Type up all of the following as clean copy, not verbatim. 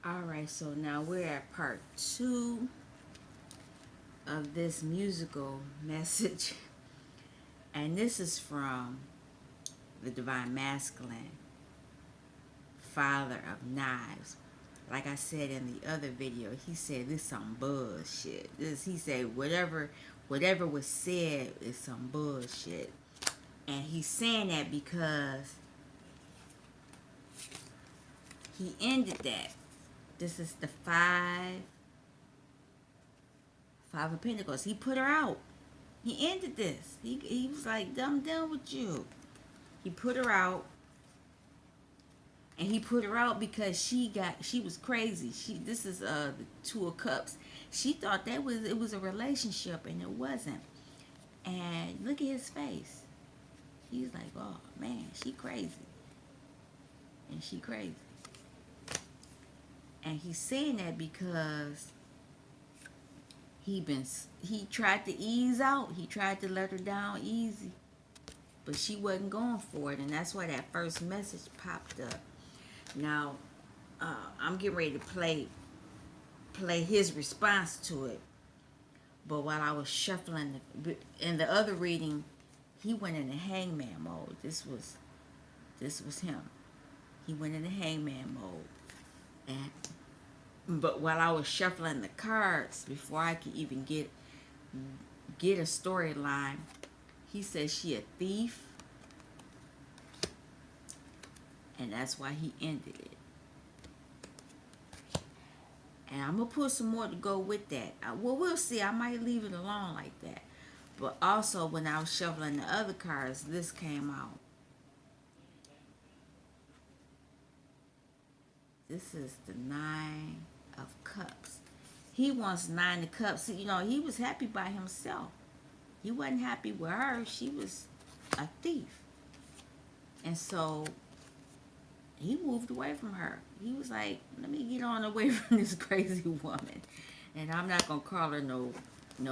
Alright, so now we're at part 2 of this musical message. And this is from the Divine Masculine, Father of Knives. Like I said in the other video, he said this some bullshit. He said whatever was said is some bullshit. And he's saying that because he ended that. This is the five of Pentacles. He put her out. He ended this. He was like, I'm done with you. He put her out. And he put her out because she was crazy. This is the Two of Cups. She thought it was a relationship, and it wasn't. And look at his face. He's like, oh man, she crazy. And she crazy. And he's saying that because he tried to ease out. He tried to let her down easy. But she wasn't going for it, and that's why that first message popped up. Now, I'm getting ready to play his response to it. But while I was shuffling, in the other reading, he went in the hangman mode. This was him. He went in the hangman mode. But while I was shuffling the cards, before I could even get a storyline, he said she a thief. And that's why he ended it. And I'm going to put some more to go with that. Well, we'll see. I might leave it alone like that. But also, when I was shuffling the other cards, this came out. This is the Nine of Cups. He wants Nine of Cups. You know, he was happy by himself. He wasn't happy with her. She was a thief. And so he moved away from her. He was like, let me get on away from this crazy woman. And I'm not going to call her no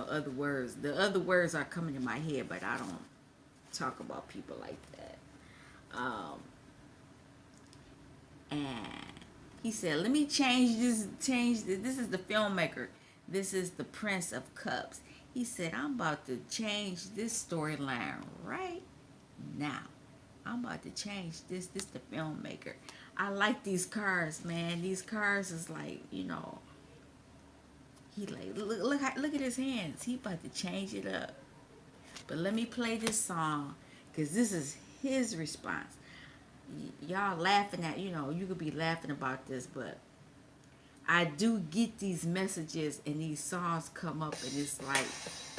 other words. The other words are coming in my head, but I don't talk about people like that. And he said, let me change this. This is the filmmaker. This is the Prince of Cups. He said, I'm about to change this storyline right now. I'm about to change this. This the filmmaker. I like these cards, man. These cards is like, you know, he like, look at his hands. He about to change it up. But let me play this song, because this is his response. Y'all laughing at, you know, you could be laughing about this, but I do get these messages and these songs come up, and it's like,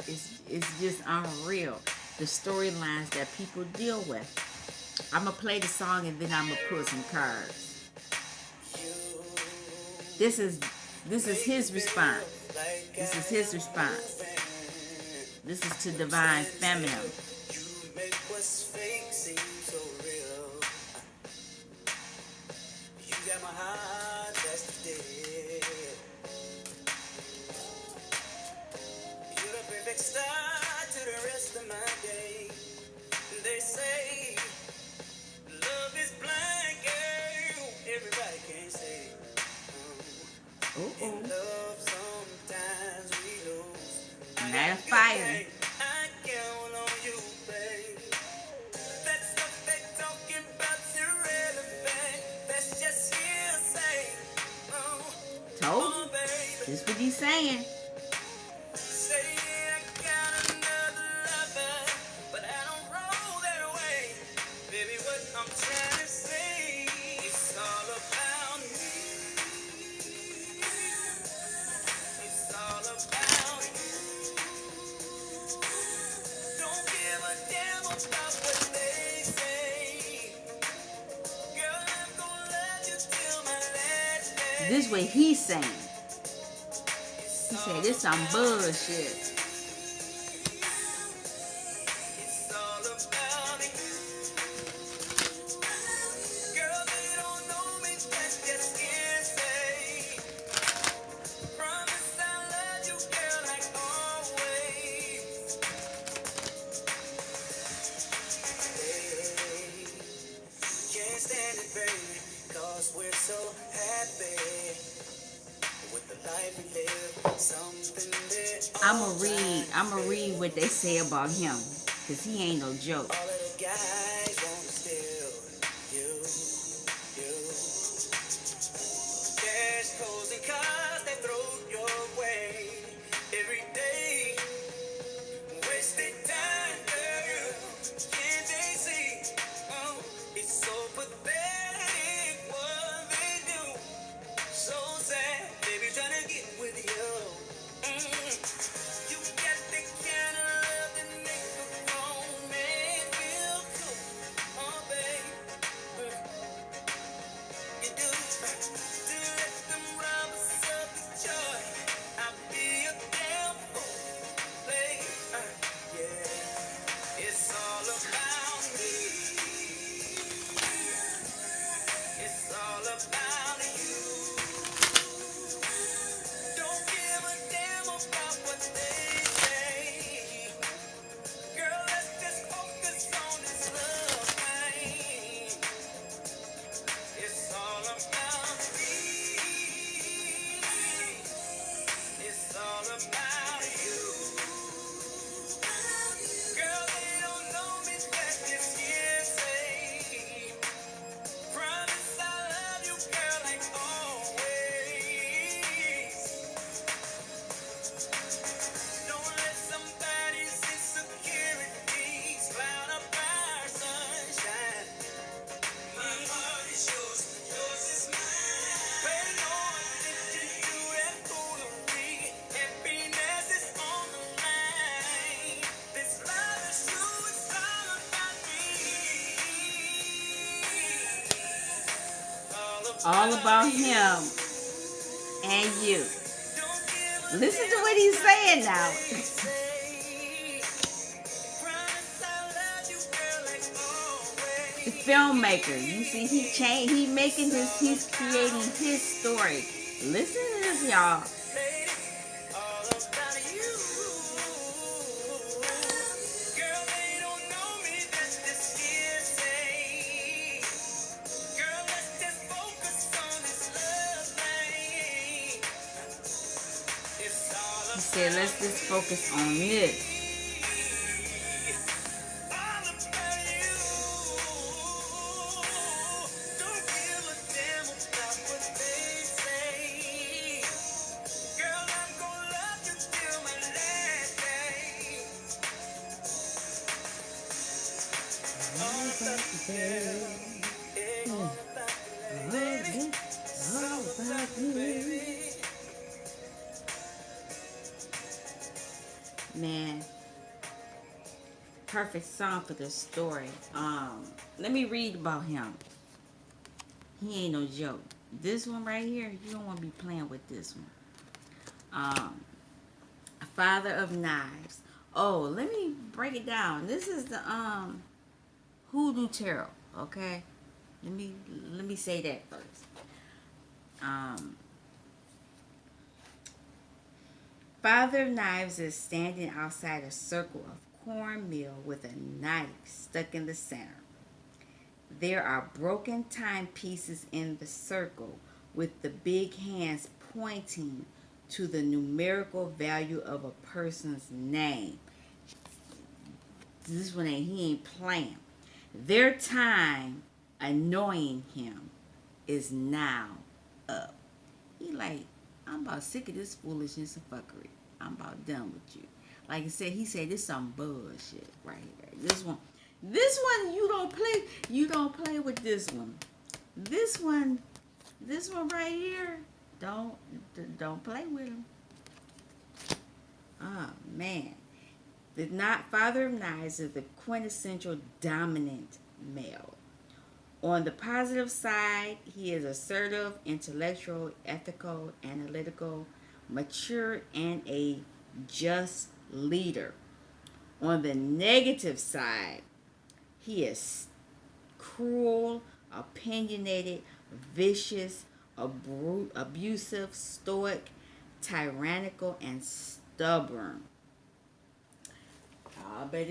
it's just unreal. The storylines that people deal with. I'm going to play the song and then I'm going to pull some cards. This is his response. This is his response. This is to Divine Feminine. You make what's fake seem so real. You got my heart that's dead. You're the perfect start to the rest of my day. They say love is blind, girl. Everybody can say. In love, sometimes we lose. Not a fire. I count on you, babe. That stuff they talking about's irrelevant. That's just hearsay. Told you. This what he's saying. Say I got another lover, but I don't roll that way. Baby, what I'm trying to say, it's all about me. It's all about you. Don't give a damn about what they say. Girl, I'm gonna love you till my last day. This way he's saying. He said this some bullshit. Can't stand it, baby. Cause we're so happy with the life we live. Something that all I'ma time read what they fails. say about him, cause he ain't no joke. All of the guys wanna steal you, you. Cash, clothes, and cars they throw your way every day. Wasted time, girl. Can't they see? Oh, it's so pathetic what they do. So sad, baby, trying to get with you. You got the kind of love that make a grown man feel cool. Oh, babe, you do. To let them rob us of the joy. I'll be a damn fool, babe. Yeah, it's all about me. It's all about you. Don't give a damn about what they say. Girl, let's just focus on this love thing. It's all about me. It's all about you. Girl, they don't know me that this hearsay. Promise I love you, girl, like always. Don't let somebody's insecurities cloud up our sunshine. My heart is yours, yours is mine. Pay no attention to that foolery. Happiness is on the line. This love is true, it's all about me. All about him and you. Listen to what he's saying now. The filmmaker, you see, he making this, he's creating his story. Listen to this, y'all. He said, let's just focus on this. Man, perfect song for this story. Let me read about him. He ain't no joke. This one right here, you don't want to be playing with this one. Father of Knives. Oh, let me break it down. This is the Hoodoo Tarot. Okay, let me say that first. Father of Knives is standing outside a circle of cornmeal with a knife stuck in the center. There are broken timepieces in the circle with the big hands pointing to the numerical value of a person's name. This one he ain't playing. Their time annoying him is now up. He like, I'm about sick of this foolishness and fuckery. I'm about done with you. Like I said, he said this some bullshit right here. This one you don't play with this one. This one right here, don't play with him. Oh man. The Father of Knives is the quintessential dominant male. On the positive side, he is assertive, intellectual, ethical, analytical, mature, and a just leader. On the negative side, he is cruel, opinionated, vicious, abusive, stoic, tyrannical, and stubborn. But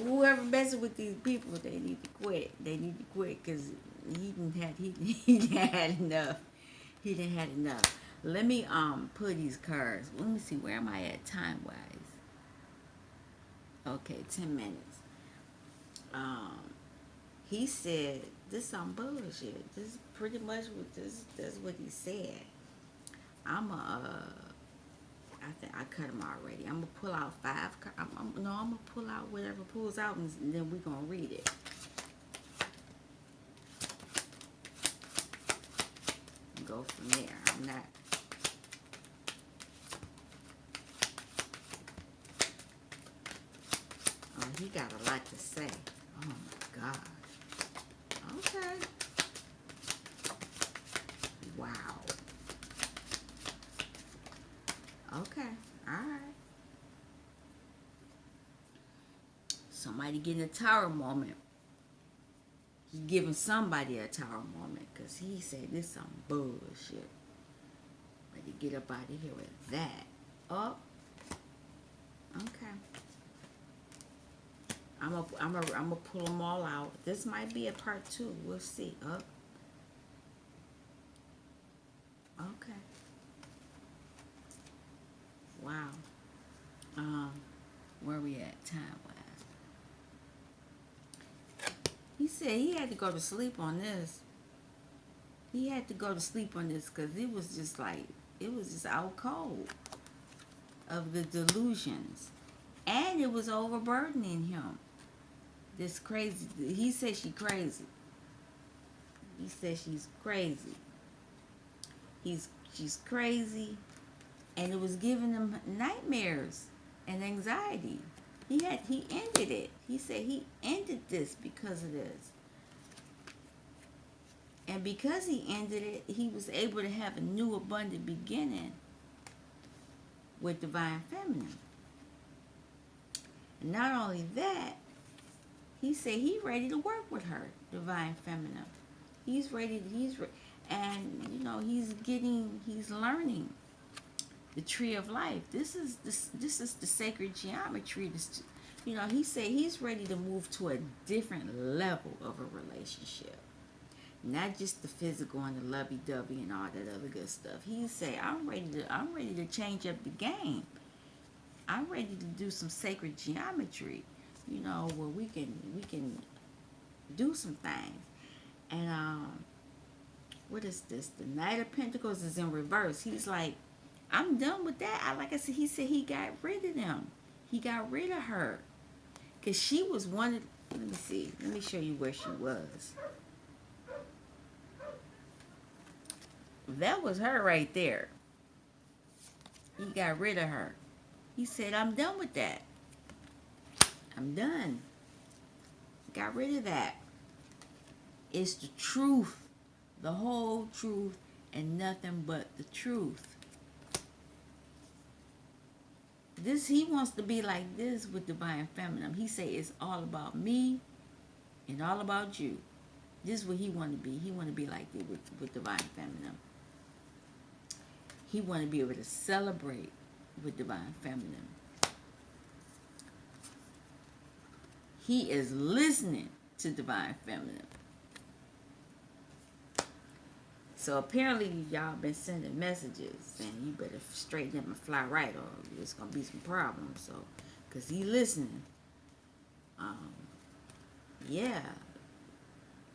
whoever messes with these people, they need to quit. They need to quit because he didn't had he didn't had enough. He didn't had enough. Let me put these cards. Let me see, where am I at time wise? Okay, 10 minutes. Um, he said this some bullshit. This is pretty much what this. That's what he said. I'm a. I think I cut them already. I'm gonna pull out five. I'm gonna pull out whatever pulls out, and then we're gonna read it. And go from there. I'm not. Oh, he got a lot to say. Oh my God. Okay. Wow. Okay. All right. Somebody getting a tower moment. He's giving somebody a tower moment because he said this some bullshit. Ready to get up out of here with that. Oh, okay. I'm gonna pull them all out. This might be a part 2. We'll see. Oh, okay. Wow. Where we at time wise? He said he had to go to sleep on this. He had to go to sleep on this because it was just like, it was just out cold of the delusions. And it was overburdening him. This crazy, he said she crazy. He said she's crazy. She's crazy. And it was giving him nightmares and anxiety. He ended it. He said he ended this because of this. And because he ended it, he was able to have a new abundant beginning with Divine Feminine. And not only that, he said he's ready to work with her, Divine Feminine. He's ready, and you know, he's learning the tree of life. This is the sacred geometry. You know, he said he's ready to move to a different level of a relationship. Not just the physical and the lovey-dovey and all that other good stuff. He said, I'm ready to change up the game. I'm ready to do some sacred geometry, you know, where we can do some things. And what is this? The Knight of Pentacles is in reverse. He's like, I'm done with that. Like I said, he said he got rid of them. He got rid of her. Because she was one of, let me see. Let me show you where she was. That was her right there. He got rid of her. He said, I'm done with that. I'm done. Got rid of that. It's the truth. The whole truth and nothing but the truth. He wants to be like this with Divine Feminine. He say it's all about me and all about you. This is what he want to be. He want to be like this with Divine Feminine. He want to be able to celebrate with Divine Feminine. He is listening to Divine Feminine. So apparently y'all been sending messages saying you better straighten up and fly right, or there's gonna be some problems. So, cause he listening. Yeah,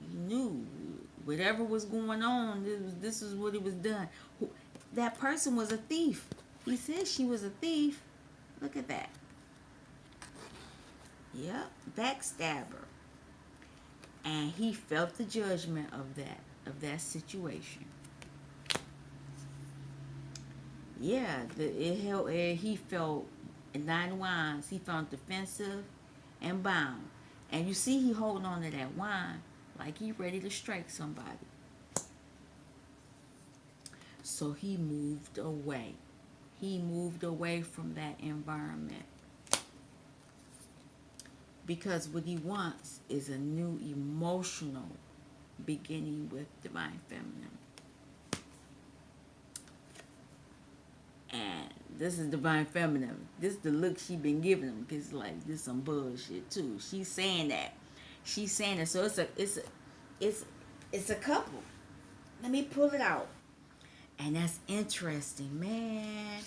he knew whatever was going on. This is what it was done. That person was a thief. He said she was a thief. Look at that. Yep, backstabber. And he felt the judgment of that situation. Yeah, he felt 9 wands. He felt defensive and bound. And you see he holding on to that wand like he ready to strike somebody. So he moved away. He moved away from that environment. Because what he wants is a new emotional beginning with Divine Feminine. And this is Divine Feminine. This is the look she been giving him. Cause like this some bullshit too. She's saying that. She's saying that. So it's It's a couple. Let me pull it out. And that's interesting, man.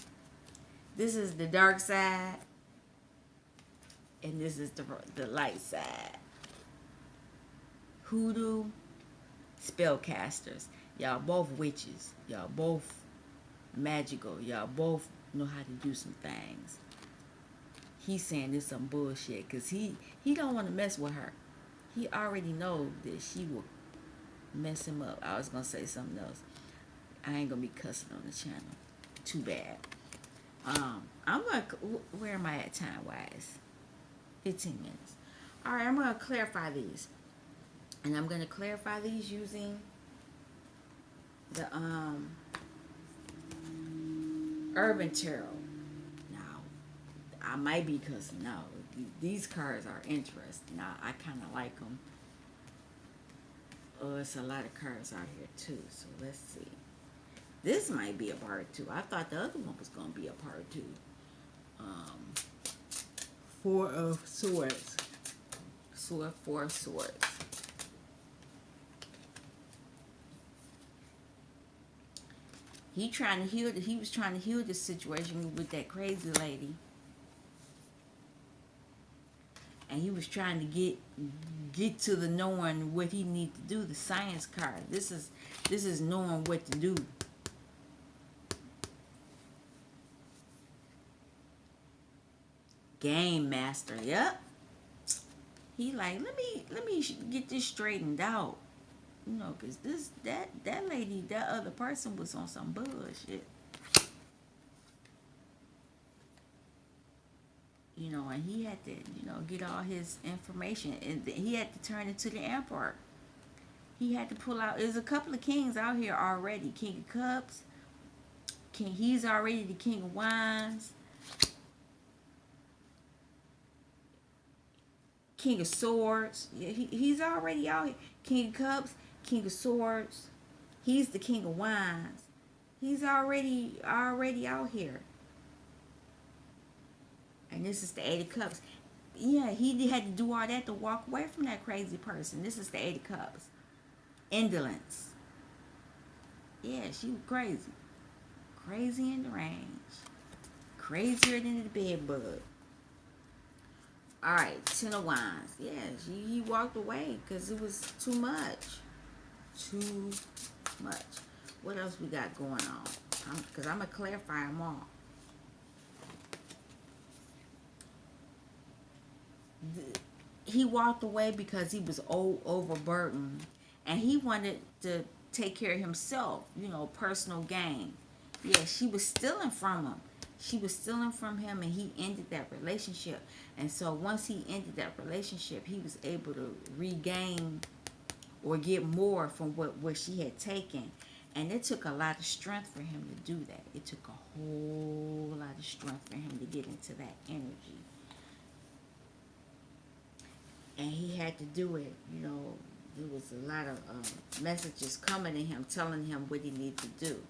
This is the dark side, and this is the light side. Hoodoo spellcasters. Y'all both witches. Y'all both magical. Y'all both know how to do some things. He's saying this some bullshit because he don't want to mess with her. He already knows that she will mess him up. I was gonna say something else. I ain't gonna be cussing on the channel. Too bad. I'm gonna. Where am I at time wise? 15 minutes. All right, I'm gonna clarify these, and I'm gonna clarify these using the Urban Tarot. Now, I might be cussing. No, these cards are interesting. I kind of like them. Oh, it's a lot of cards out here too. So let's see. This might be a part 2. I thought the other one was gonna be a part 2. Four of Swords. Four of Swords. He was trying to heal the situation with that crazy lady. And he was trying to get to the knowing what he needs to do. The Science card. This is knowing what to do. Game Master. Yep. He like, let me get this straightened out. You know, cause that lady, that other person was on some bullshit. You know, and he had to, get all his information, and he had to turn it to the Emperor. He had to pull out. There's a couple of kings out here already. King of Cups. He's already the King of Wands. King of Swords. Yeah, he's already out here. King of Cups, King of Swords. He's the King of Wands. He's already out here. And this is the Eight of Cups. Yeah, he had to do all that to walk away from that crazy person. This is the Eight of Cups. Indolence. Yeah, she was crazy. Crazy in the range. Crazier than the bed bug. Alright, Ten of Wands. Yeah, he walked away because it was too much. Too much. What else we got going on? Because I'm going to clarify them all. He walked away because he was overburdened. And he wanted to take care of himself. Personal gain. Yeah, she was stealing from him. And he ended that relationship. And so once he ended that relationship, he was able to regain or get more from what she had taken. And it took a lot of strength for him to do that. It took a whole lot of strength for him to get into that energy. And he had to do it. There was a lot of messages coming to him, telling him what he needed to do.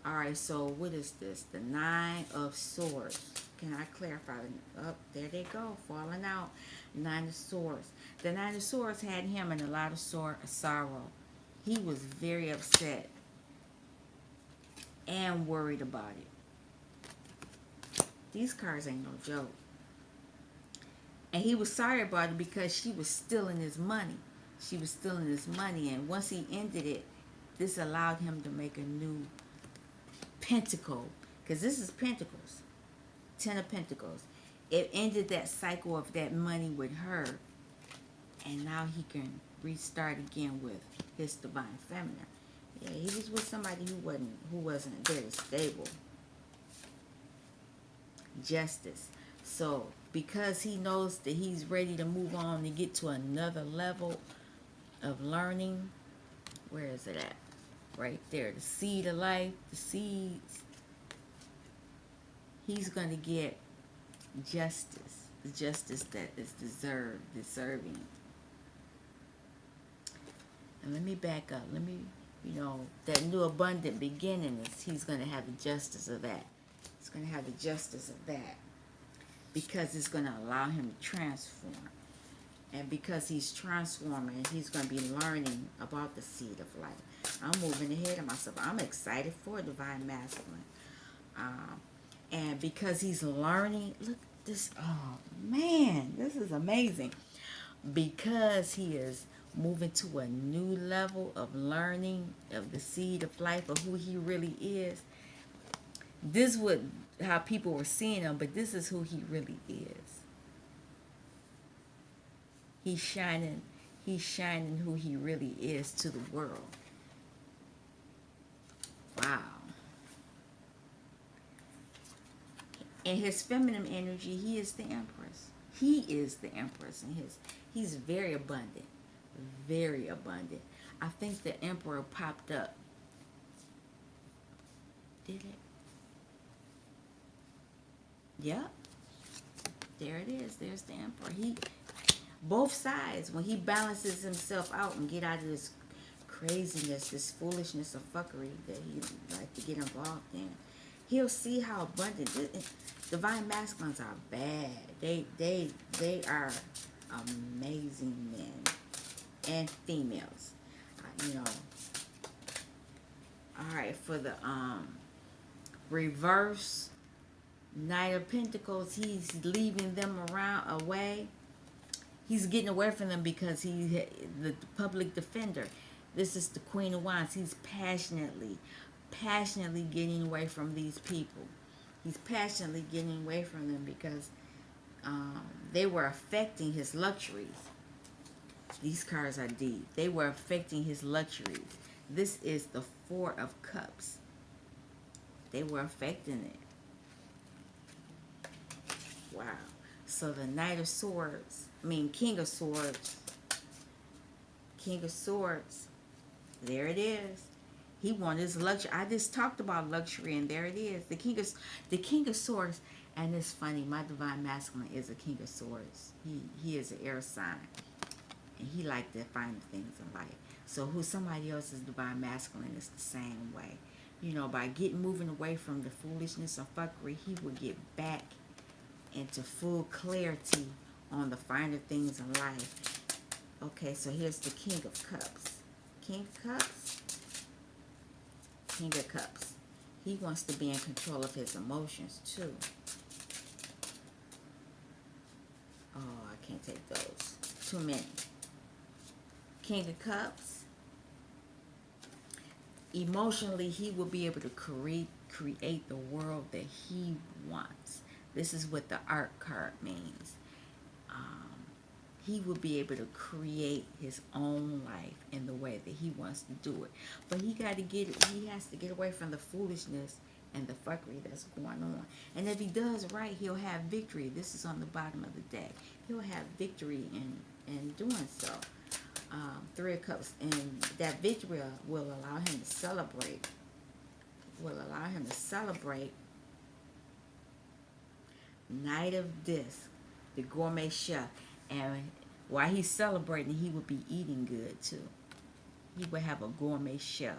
Alright, so what is this? The Nine of Swords. Can I clarify? Oh, there they go, falling out. Nine of Swords. The Nine of Swords had him in a lot of sorrow. He was very upset and worried about it. These cards ain't no joke. And he was sorry about it because she was stealing his money. And once he ended it, this allowed him to make a new pentacle, because this is pentacles. 10 of Pentacles. It ended that cycle of that money with her, and now he can restart again with his divine feminine. Yeah, he was with somebody who wasn't very stable. Justice. So because he knows that he's ready to move on and get to another level of learning, where is it at? Right there, the seed of life, the seeds. He's going to get justice, the justice that is deserving. And let me back up. That new abundant beginning he's going to have the justice of that. He's going to have the justice of that because it's going to allow him to transform. And because he's transforming, he's going to be learning about the seed of life. I'm moving ahead of myself. I'm excited for Divine Masculine. And because he's learning, look this, oh man, this is amazing. Because he is moving to a new level of learning of the seed of life, of who he really is. This would how people were seeing him, but this is who he really is. He's shining who he really is to the world. Wow. In his feminine energy, he is the empress. He is the empress, and he's very abundant. Very abundant. I think the emperor popped up. Did it? Yep. There it is. There's the emperor. Both sides, when he balances himself out and get out of this craziness, this foolishness of fuckery that he like to get involved in, he'll see how abundant. Divine masculines are bad. They are amazing men and females. You know. All right, for the reverse Knight of Pentacles, he's leaving them away. He's getting away from them because he's the public defender. This is the Queen of Wands. He's passionately getting away from these people. He's passionately getting away from them because they were affecting his luxuries. These cards are deep. They were affecting his luxuries. This is the Four of Cups. They were affecting it. Wow. So the Knight of Swords, King of Swords. King of Swords. There it is. He wanted his luxury. I just talked about luxury, and there it is. The King of Swords. And it's funny, my Divine Masculine is a King of Swords. He is an air sign. And he liked to find things in life. So who somebody else's Divine Masculine is the same way. You know, by moving away from the foolishness and fuckery, he will get back into full clarity on the finer things in life. Okay, so here's the King of Cups. King of Cups. King of Cups. He wants to be in control of his emotions too. Oh, I can't take those. Too many. King of Cups. Emotionally, he will be able to create the world that he wants. This is what the Art card means. He will be able to create his own life in the way that he wants to do it. But he has to get away from the foolishness and the fuckery that's going on. And if he does right, he'll have victory. This is on the bottom of the deck. He'll have victory in doing so. Three of Cups. And that victory will allow him to celebrate. Knight of Disc, the gourmet chef. And while he's celebrating, he will be eating good too. He will have a gourmet chef.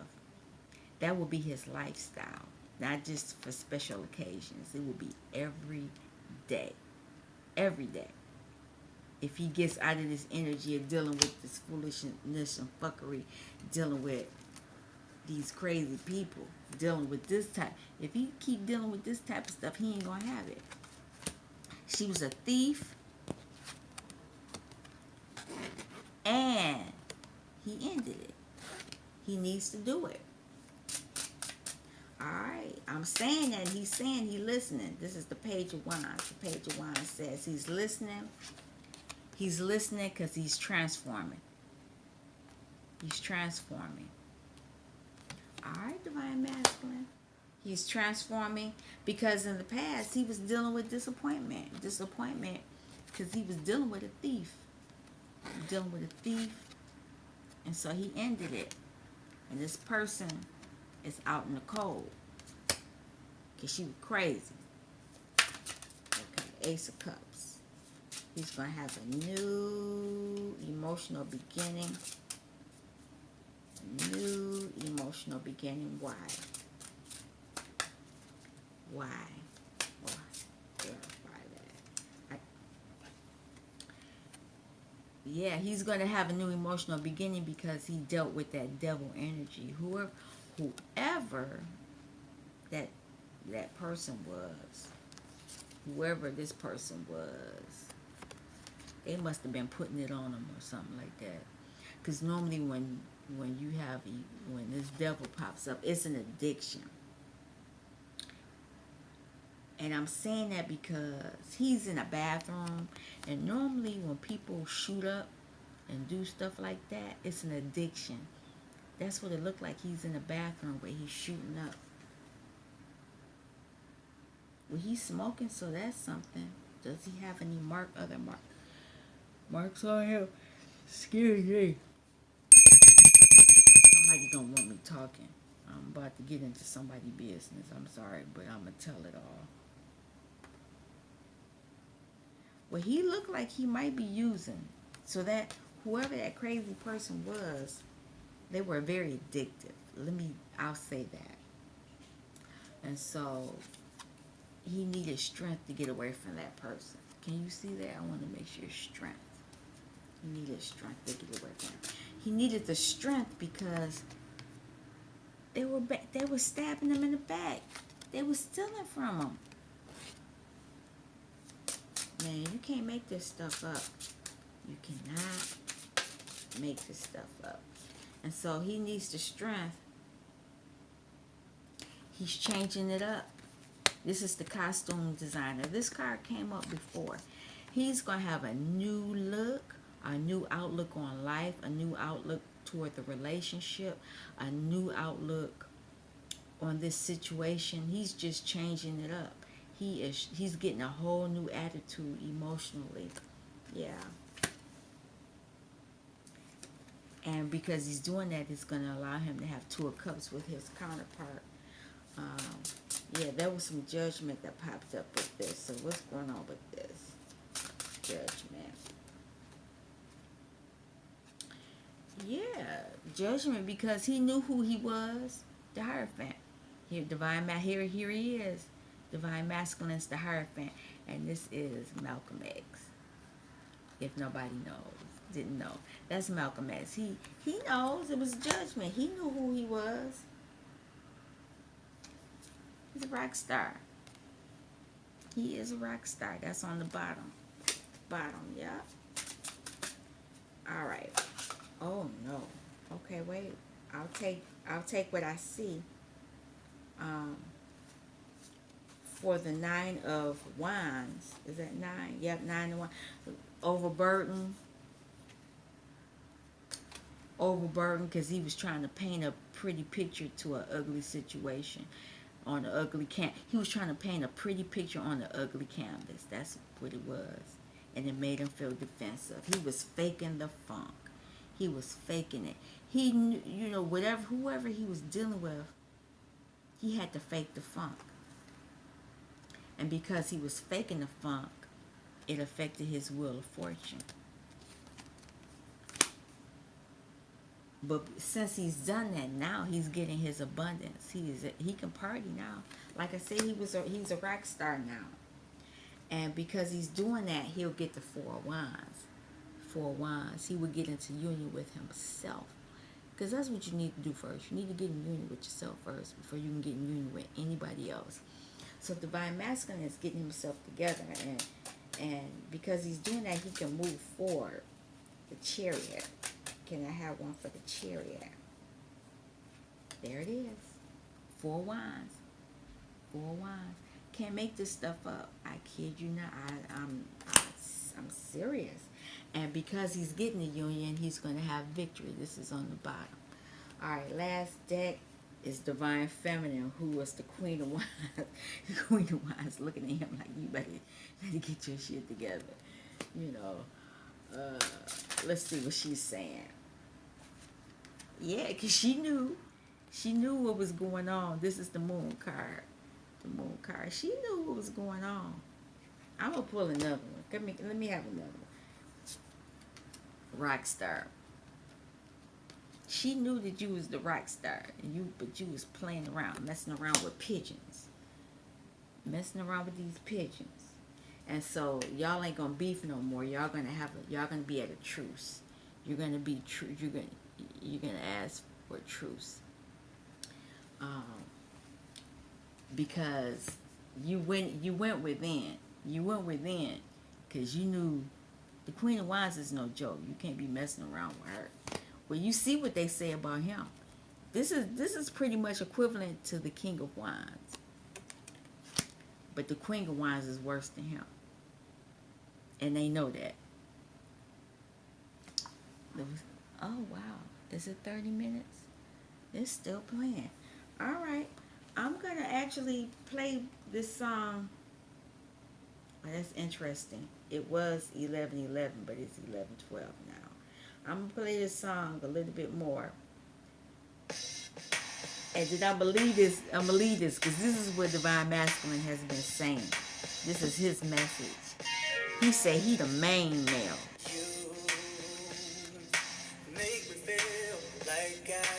That will be his lifestyle, not just for special occasions. It will be every day. Every day. If he gets out of this energy of dealing with this foolishness and fuckery, dealing with these crazy people, dealing with this type. If he keep dealing with this type of stuff, he ain't gonna have it. She was a thief. And he ended it. He needs to do it. Alright. I'm saying that. He's saying he's listening. This is the Page of Wands. The Page of Wands says he's listening. He's listening because he's transforming. He's transforming. Alright, Divine Masculine. He's transforming because in the past he was dealing with disappointment. Disappointment because he was dealing with a thief. And so he ended it. And this person is out in the cold because she was crazy. Okay, Ace of Cups. He's going to have a new emotional beginning. New emotional beginning. Why? Why? Verify that. Yeah, he's going to have a new emotional beginning because he dealt with that devil energy. Whoever that that person was, whoever this person was, they must have been putting it on him or something like that. Because normally when you have when this devil pops up, it's an addiction. And I'm saying that because he's in a bathroom, and normally when people shoot up and do stuff like that, it's an addiction. That's what it looked like. He's in a bathroom where he's shooting up. Well, he's smoking, so that's something. Does he have any marks on him? Excuse me. Somebody don't want me talking. I'm about to get into somebody's business. I'm sorry, but I'm gonna tell it all. Well, he looked like he might be using. So that whoever that crazy person was, they were very addictive. I'll say that. And so he needed strength to get away from that person. Can you see that? I want to make sure strength. He needed strength to get away from him. He needed the strength because they were stabbing him in the back. They were stealing from him. Man, you can't make this stuff up. You cannot make this stuff up. And so he needs the strength. He's changing it up. This is the costume designer. This card came up before. He's going to have a new look, a new outlook on life, a new outlook toward the relationship, a new outlook on this situation. He's just changing it up. He's getting a whole new attitude emotionally. Yeah. And because he's doing that, it's going to allow him to have Two of Cups with his counterpart. Yeah, there was some judgment that popped up with this. So what's going on with this? Judgment. Yeah, judgment because he knew who he was, the Hierophant. Here, here he is. Divine Masculine's the Hierophant. And this is Malcolm X. If nobody didn't know. That's Malcolm X. He knows it was judgment. He knew who he was. He's a rock star. He is a rock star. That's on the bottom. Yeah. All right. Oh no. Okay, wait. I'll take what I see. For the 9 of Wands. Is that 9? Yep, 9 of Wands. Overburdened because he was trying to paint a pretty picture to an ugly situation on an ugly he was trying to paint a pretty picture on an ugly canvas. That's what it was. And it made him feel defensive. He was faking the funk. He was faking it. He knew, whoever he was dealing with, he had to fake the funk. And because he was faking the funk, it affected his wheel of fortune. But since he's done that, now he's getting his abundance. He can party now. Like I said, he's a rock star now. And because he's doing that, he'll get the 4 of Wands. 4 of Wands. He will get into union with himself. Because that's what you need to do first. You need to get in union with yourself first before you can get in union with anybody else. So Divine Masculine is getting himself together. And because he's doing that, he can move forward. The Chariot. Can I have one for the Chariot? There it is. 4 Wands. 4 Wands. Can't make this stuff up. I kid you not. I'm serious. And because he's getting the union, he's going to have victory. This is on the bottom. All right, last deck is Divine Feminine, who was the Queen of Wands. The Queen of Wands looking at him like, you better get your shit together. Let's see what she's saying. Yeah, because she knew what was going on. This is the Moon card. The Moon card. She knew what was going on. I'm going to pull another one. Let me have another one. Rock star. She knew that you was the rock star, but you was playing around, messing around with pigeons. Messing around with these pigeons. And so y'all ain't gonna beef no more. Y'all gonna be at a truce. You're gonna be true. You're gonna ask for truce. Um, because you went within. You went within because you knew the Queen of Wands is no joke. You can't be messing around with her. Well, you see what they say about him. This is pretty much equivalent to the King of Wands. But the Queen of Wands is worse than him. And they know that. Oh, wow. Is it 30 minutes? It's still playing. All right. I'm going to actually play this song. Oh, that's interesting. It was 11:11, but it's 11:12 now. I'm going to play this song a little bit more. And did I believe this? I'm going to leave this because this is what Divine Masculine has been saying. This is his message. He said he the main male. You